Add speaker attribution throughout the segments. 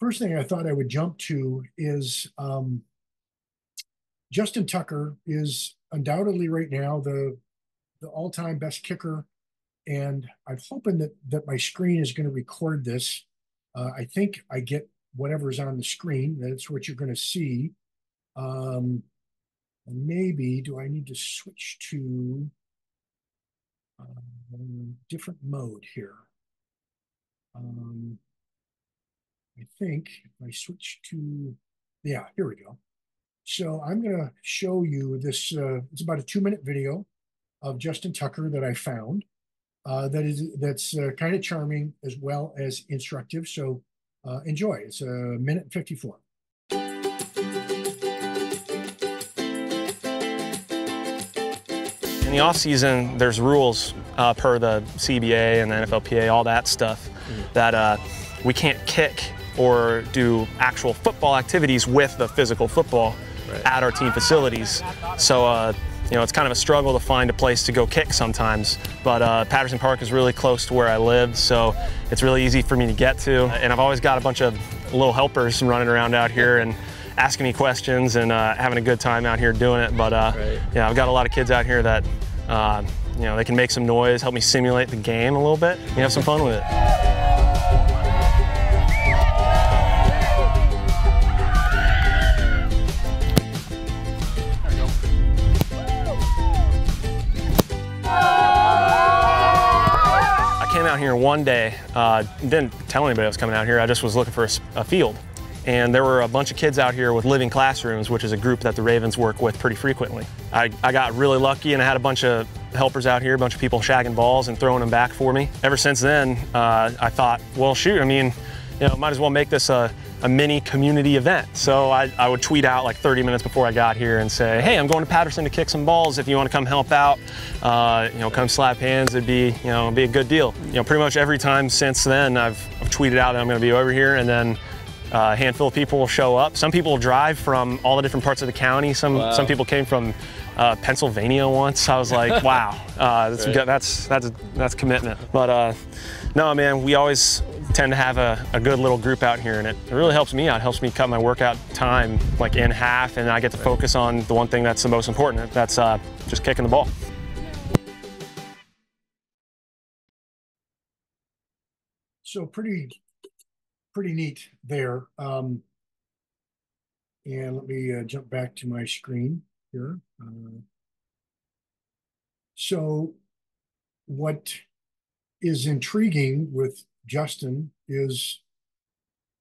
Speaker 1: First thing I thought I would jump to is Justin Tucker is undoubtedly right now the all-time best kicker, and I'm hoping that my screen is going to record this. I think I get whatever's on the screen. That's what you're going to see. And maybe do I need to switch to different mode here? I think if I switch to, yeah, here we go. So I'm going to show you this. It's about a 2-minute video of Justin Tucker that I found. That's kind of charming as well as instructive. So enjoy. It's a minute and 54.
Speaker 2: In the off season, there's rules per the CBA and the NFLPA, all that stuff, that we can't kick or do actual football activities with the physical football at our team facilities. So, you know, it's kind of a struggle to find a place to go kick sometimes. But Patterson Park is really close to where I live, so it's really easy for me to get to. And I've always got a bunch of little helpers running around out here and asking me questions and having a good time out here doing it. But yeah, I've got a lot of kids out here that, you know, they can make some noise, help me simulate the game a little bit, and have some fun with it. I came out here one day, didn't tell anybody I was coming out here, I just was looking for a field. And there were a bunch of kids out here with living classrooms, which is a group that the Ravens work with pretty frequently. I got really lucky and I had a bunch of helpers out here, a bunch of people shagging balls and throwing them back for me. Ever since then, I thought, well, shoot, I mean, you know, might as well make this a mini community event. So I would tweet out like 30 minutes before I got here and say, hey, I'm going to Patterson to kick some balls. If you want to come help out, you know, come slap hands. It'd be, you know, be a good deal. You know, pretty much every time since then, I've tweeted out that I'm going to be over here, and then a handful of people will show up. Some people will drive from all the different parts of the county. Some people came from Pennsylvania once. I was like, wow, that's commitment. But no, man, we always tend to have a good little group out here, and it really helps me out. It helps me cut my workout time like in half, and I get to focus on the one thing that's the most important. That's just kicking the ball.
Speaker 1: So pretty neat there. And let me jump back to my screen here. So what is intriguing with Justin is,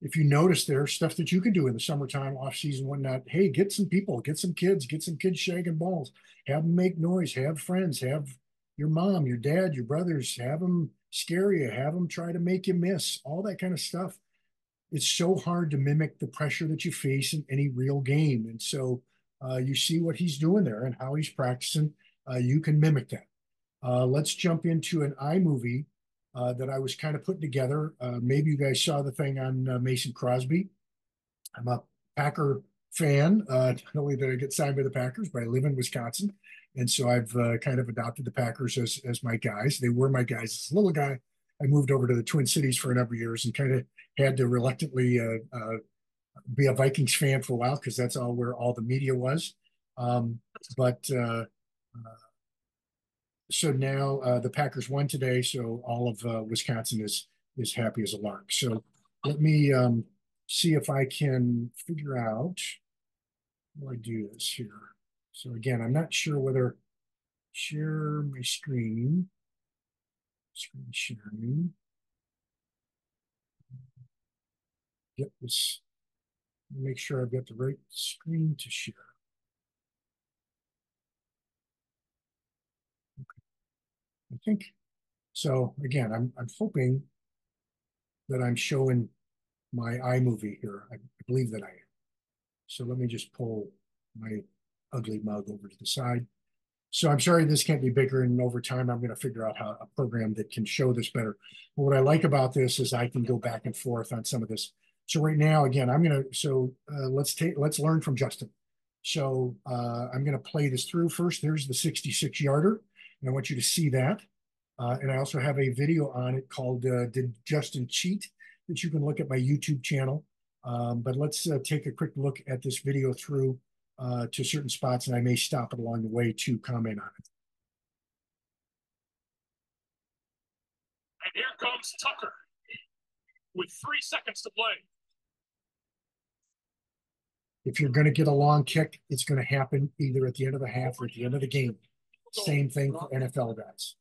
Speaker 1: if you notice, there's stuff that you can do in the summertime, off season, whatnot. Hey, get some people, get some kids shagging balls, have them make noise, have friends, have your mom, your dad, your brothers, have them scare you, have them try to make you miss, all that kind of stuff. It's so hard to mimic the pressure that you face in any real game. And so you see what he's doing there and how he's practicing. You can mimic that. Let's jump into an iMovie that I was kind of putting together. Maybe you guys saw the thing on Mason Crosby. I'm a Packer fan. Not only did I get signed by the Packers, but I live in Wisconsin. And so I've kind of adopted the Packers as my guys. They were my guys as a little guy. I moved over to the Twin Cities for a number of years and kind of had to reluctantly be a Vikings fan for a while because that's all where all the media was. So now the Packers won today, so all of Wisconsin is happy as a lark. So let me see if I can figure out how I do this here. So again, I'm not sure whether share my screen sharing. Get this, make sure I've got the right screen to share. Okay. I think so. Again, I'm hoping that I'm showing my iMovie here. I believe that I am. So let me just pull my ugly mug over to the side. So I'm sorry this can't be bigger, and over time I'm going to figure out how a program that can show this better. But what I like about this is I can go back and forth on some of this. So right now, again, I'm going to, let's learn from Justin. So I'm going to play this through first. There's the 66-yarder, and I want you to see that. And I also have a video on it called Did Justin Cheat? That you can look at my YouTube channel. But let's take a quick look at this video through to certain spots, and I may stop it along the way to comment on it.
Speaker 3: And here comes Tucker with 3 seconds to play.
Speaker 1: If you're going to get a long kick, it's going to happen either at the end of the half or at the end of the game. Same thing for NFL guys.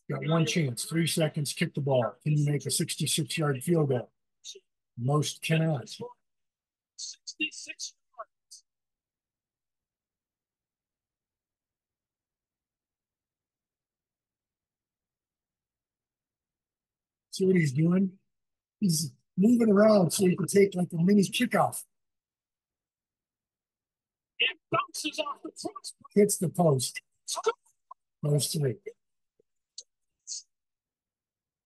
Speaker 1: Got one chance, 3 seconds, kick the ball. Can you make a 66-yard field goal? Most cannot.
Speaker 3: 66 yards.
Speaker 1: See what he's doing? He's moving around so he can take like a mini kickoff.
Speaker 3: It bounces off the post.
Speaker 1: Hits the post. Post 3.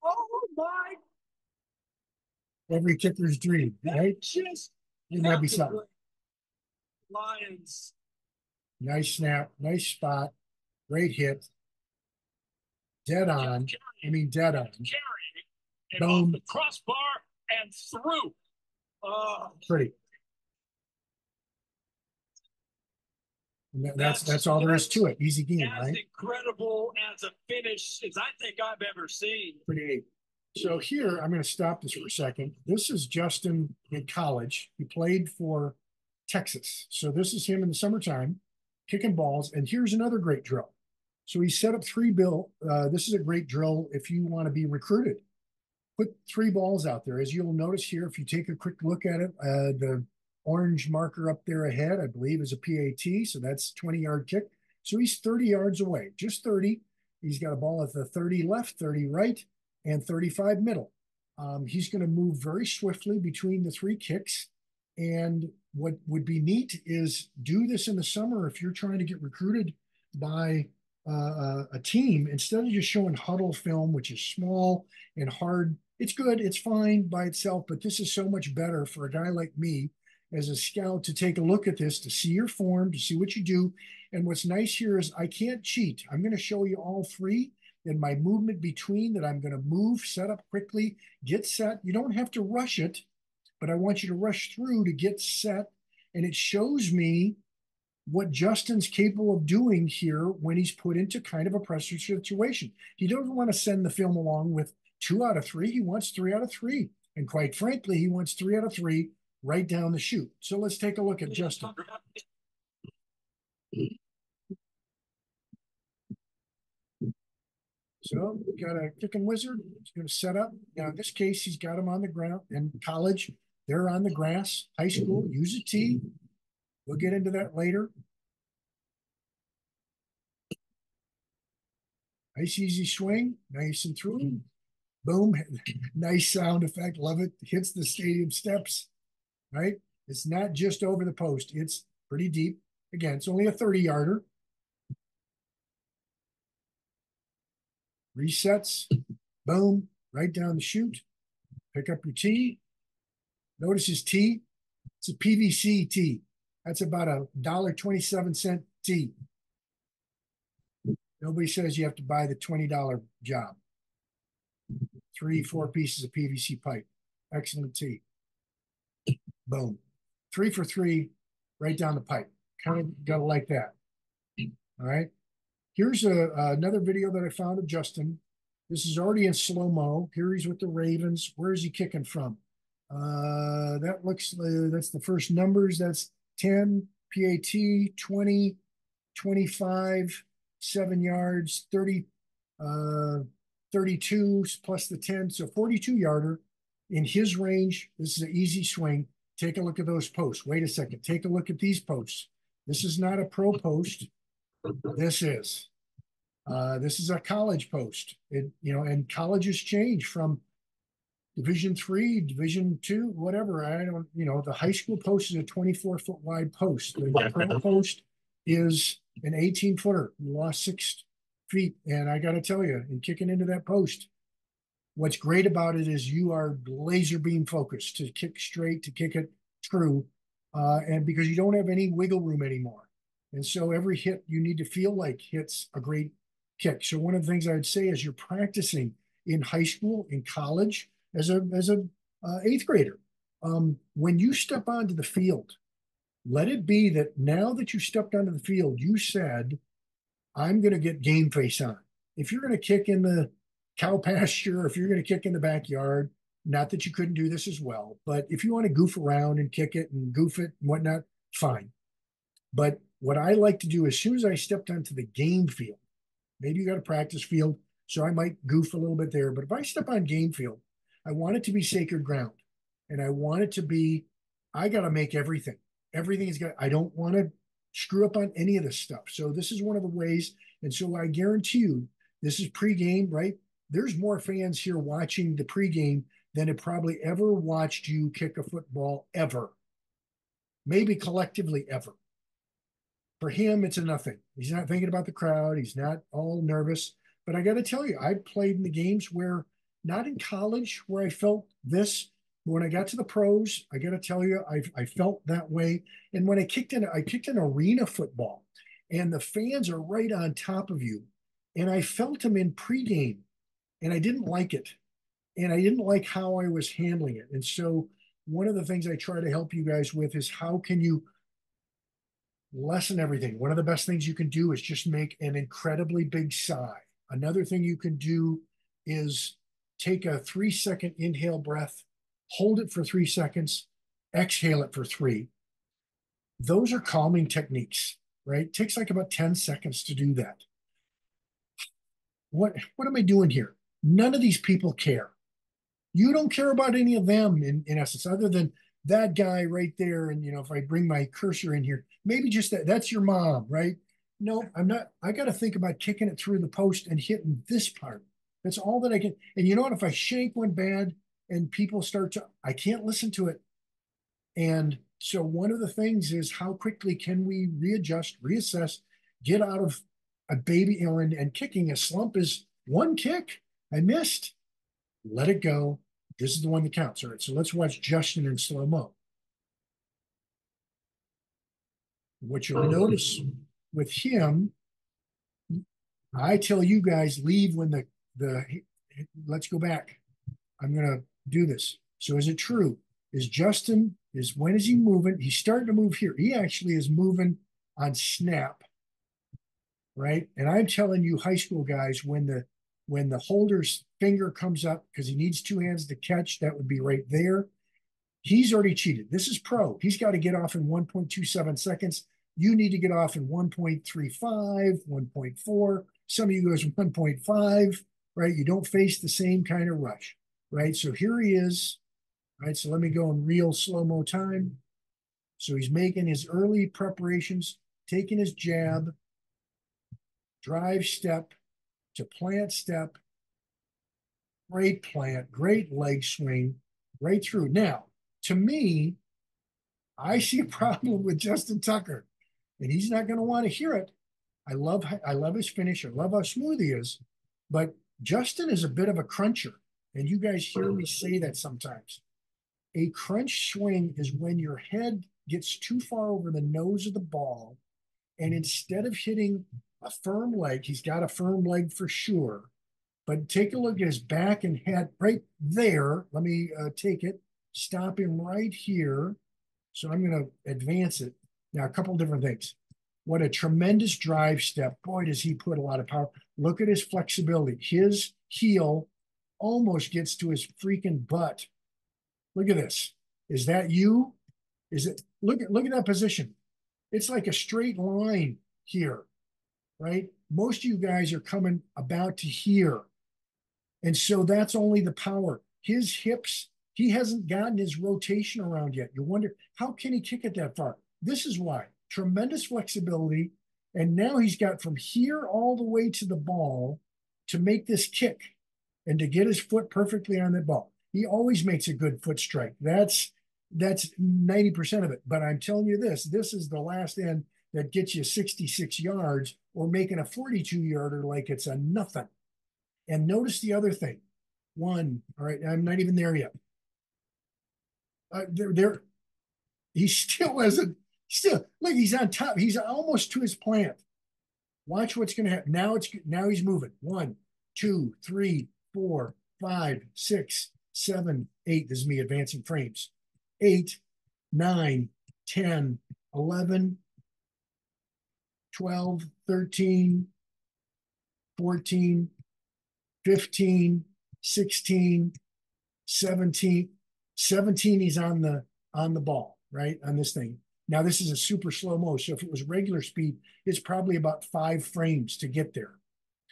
Speaker 3: Oh my!
Speaker 1: Every kicker's dream, right?
Speaker 3: Just
Speaker 1: It might be something.
Speaker 3: Lions.
Speaker 1: Nice snap, nice spot, great hit. Dead on. I mean, dead on.
Speaker 3: Carrying it
Speaker 1: Boom.
Speaker 3: off the crossbar and through.
Speaker 1: Pretty. And that's all there is to it. Easy game,
Speaker 3: as
Speaker 1: right?
Speaker 3: incredible as a finish as I think I've ever seen.
Speaker 1: Pretty neat. So here, I'm going to stop this for a second. This is Justin in college. He played for Texas. So this is him in the summertime, kicking balls. And here's another great drill. So he set up 3 bill. This is a great drill if you want to be recruited. Put 3 balls out there. As you'll notice here, if you take a quick look at it, the orange marker up there ahead, I believe, is a PAT. So that's 20-yard kick. So he's 30 yards away, just 30. He's got a ball at the 30 left, 30 right, and 35 middle. He's going to move very swiftly between the 3 kicks. And what would be neat is do this in the summer if you're trying to get recruited by a team. Instead of just showing huddle film, which is small and hard. It's good, it's fine by itself, but this is so much better for a guy like me as a scout to take a look at this, to see your form, to see what you do. And what's nice here is I can't cheat. I'm going to show you all 3 and my movement between that. I'm going to move, set up quickly, get set. You don't have to rush it, but I want you to rush through to get set. And it shows me what Justin's capable of doing here when he's put into kind of a pressure situation. He doesn't want to send the film along with 2 out of 3. He wants 3 out of 3. And quite frankly, he wants 3 out of 3 right down the chute. So let's take a look at Justin. So we got a kicking wizard. He's going to set up. Now, in this case, he's got him on the ground. In college, they're on the grass. High school, use a tee. We'll get into that later. Nice, easy swing. Nice and through. Boom. Nice sound effect. Love it. Hits the stadium steps, right? It's not just over the post. It's pretty deep. Again, it's only a 30-yarder. Resets. Boom. Right down the chute. Pick up your tee. Notice his tee. It's a PVC tee. That's about a $1.27 tee. Nobody says you have to buy the $20 job. 3, 4 pieces of PVC pipe. Excellent tee. Boom. 3 for 3 right down the pipe. Kind of got to like that. All right. Here's another video that I found of Justin. This is already in slow-mo. Here he's with the Ravens. Where is he kicking from? That looks, that's the first numbers. That's 10, PAT, 20, 25, 7 yards, 30, 32 plus the 10. So 42-yarder in his range. This is an easy swing. Take a look at those posts. Wait a second. Take a look at these posts. This is not a pro post. This is. This is a college post. And colleges change from Division III, Division II, whatever. The high school post is a 24-foot wide post. The pro post is an 18-footer. You lost 6 feet. And I got to tell you, in kicking into that post, what's great about it is you are laser beam focused to kick straight, to kick it true, and because you don't have any wiggle room anymore. And so every hit you need to feel like hits a great kick. So one of the things I would say is you're practicing in high school, in college, as a eighth grader. When you step onto the field, let it be that now that you stepped onto the field, you said, I'm going to get game face on. If you're going to kick in the cow pasture, if you're going to kick in the backyard, not that you couldn't do this as well, but if you want to goof around and kick it and goof it and whatnot, fine. But what I like to do as soon as I stepped onto the game field, maybe you got a practice field, so I might goof a little bit there. But if I step on game field, I want it to be sacred ground. And I want it to be, I got to make everything. Everything is got, I don't want to screw up on any of this stuff. So this is one of the ways. And so I guarantee you, this is pregame, right? There's more fans here watching the pregame than have probably ever watched you kick a football ever. Maybe collectively ever. For him, it's a nothing. He's not thinking about the crowd. He's not all nervous. But I got to tell you, I played in the games where, not in college, where I felt this. When I got to the pros, I got to tell you, I felt that way. And when I kicked in arena football, and the fans are right on top of you, and I felt them in pregame, and I didn't like it, and I didn't like how I was handling it. And so, one of the things I try to help you guys with is how can you lessen everything. One of the best things you can do is just make an incredibly big sigh. Another thing you can do is take a 3-second inhale breath, hold it for 3 seconds, exhale it for 3. Those are calming techniques, right? It takes like about 10 seconds to do that. What am I doing here? None of these people care. You don't care about any of them in essence, other than that guy right there. And, if I bring my cursor in here, maybe just that's your mom, right? No, I'm not. I got to think about kicking it through the post and hitting this part. That's all that I can. And you know what? If I shank one bad and people I can't listen to it. And so one of the things is how quickly can we readjust, reassess, get out of a baby, and kicking a slump is one kick. I missed. Let it go. This is the one that counts. All right, so let's watch Justin in slow-mo. What you'll notice with him, I tell you guys, leave when let's go back. I'm going to do this. So is it true? When is he moving? He's starting to move here. He actually is moving on snap, right? And I'm telling you, high school guys, when the holder's finger comes up, because he needs 2 hands to catch, that would be right there. He's already cheated. This is pro. He's got to get off in 1.27 seconds. You need to get off in 1.35, 1.4. Some of you goes 1.5, right? You don't face the same kind of rush, right? So here he is. All right, so let me go in real slow-mo time. So he's making his early preparations, taking his jab, drive step to plant step, great plant, great leg swing, right through. Now, to me, I see a problem with Justin Tucker, and he's not going to want to hear it. I love his finish. I love how smooth he is, but Justin is a bit of a cruncher, and you guys hear me say that sometimes. A crunch swing is when your head gets too far over the nose of the ball, and instead of hitting a firm leg, he's got a firm leg for sure, but take a look at his back and head right there. Let me take it, stop him right here. So I'm going to advance it. Now, a couple different things. What a tremendous drive step. Boy, does he put a lot of power. Look at his flexibility. His heel almost gets to his freaking butt. Look at this. Is that you? Is it? Look at that position. It's like a straight line here, right? Most of you guys are coming about to here. And so that's only the power. His hips, he hasn't gotten his rotation around yet. You wonder, how can he kick it that far? This is why. Tremendous flexibility. And now he's got from here all the way to the ball to make this kick and to get his foot perfectly on that ball. He always makes a good foot strike. That's 90% of it. But I'm telling you this is the last end that gets you 66 yards or making a 42-yarder like it's a nothing. And notice the other thing. All right, I'm not even there yet. He still hasn't, look, he's on top. He's almost to his plant. Watch what's going to happen. Now he's moving. 1, 2, 3, 4, 5, 6, 7, 8. This is me advancing frames. 8, 9, 10, 11, 12, 13, 14, 15, 16, 17. 17, he's on the ball, right? On this thing. Now, this is a super slow mo. So if it was regular speed, it's probably about 5 frames to get there.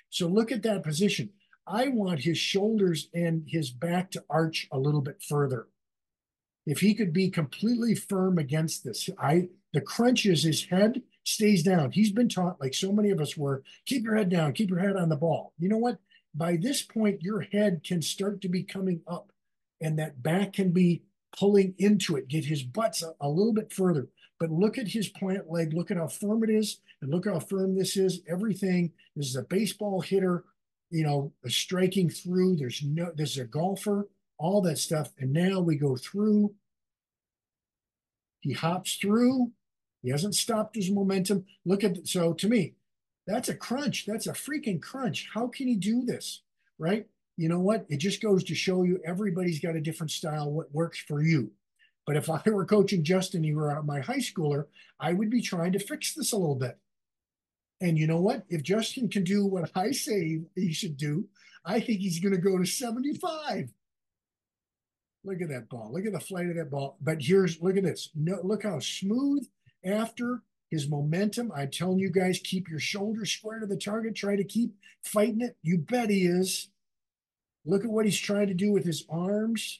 Speaker 1: So look at that position. I want his shoulders and his back to arch a little bit further. If he could be completely firm against this, the crunch is his head stays down. He's been taught, like so many of us were, keep your head down, keep your head on the ball. You know what? By this point, your head can start to be coming up and that back can be pulling into it, get his butts a little bit further. But look at his plant leg. Look at how firm it is and look how firm this is. Everything. This is a baseball hitter, striking through. This is a golfer, all that stuff. And now we go through. He hops through. He hasn't stopped his momentum. So to me, that's a crunch. That's a freaking crunch. How can he do this? Right? You know what? It just goes to show you everybody's got a different style, what works for you. But if I were coaching Justin, he were my high schooler, I would be trying to fix this a little bit. And you know what? If Justin can do what I say he should do, I think he's going to go to 75. Look at that ball. Look at the flight of that ball. But look at this. No, look how smooth after his momentum. I'm telling you guys, keep your shoulders square to the target. Try to keep fighting it. You bet he is. Look at what he's trying to do with his arms.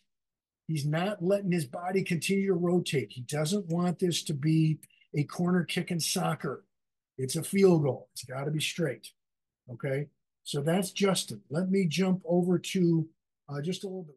Speaker 1: He's not letting his body continue to rotate. He doesn't want this to be a corner kick in soccer. It's a field goal. It's got to be straight. Okay? So that's Justin. Let me jump over to just a little bit.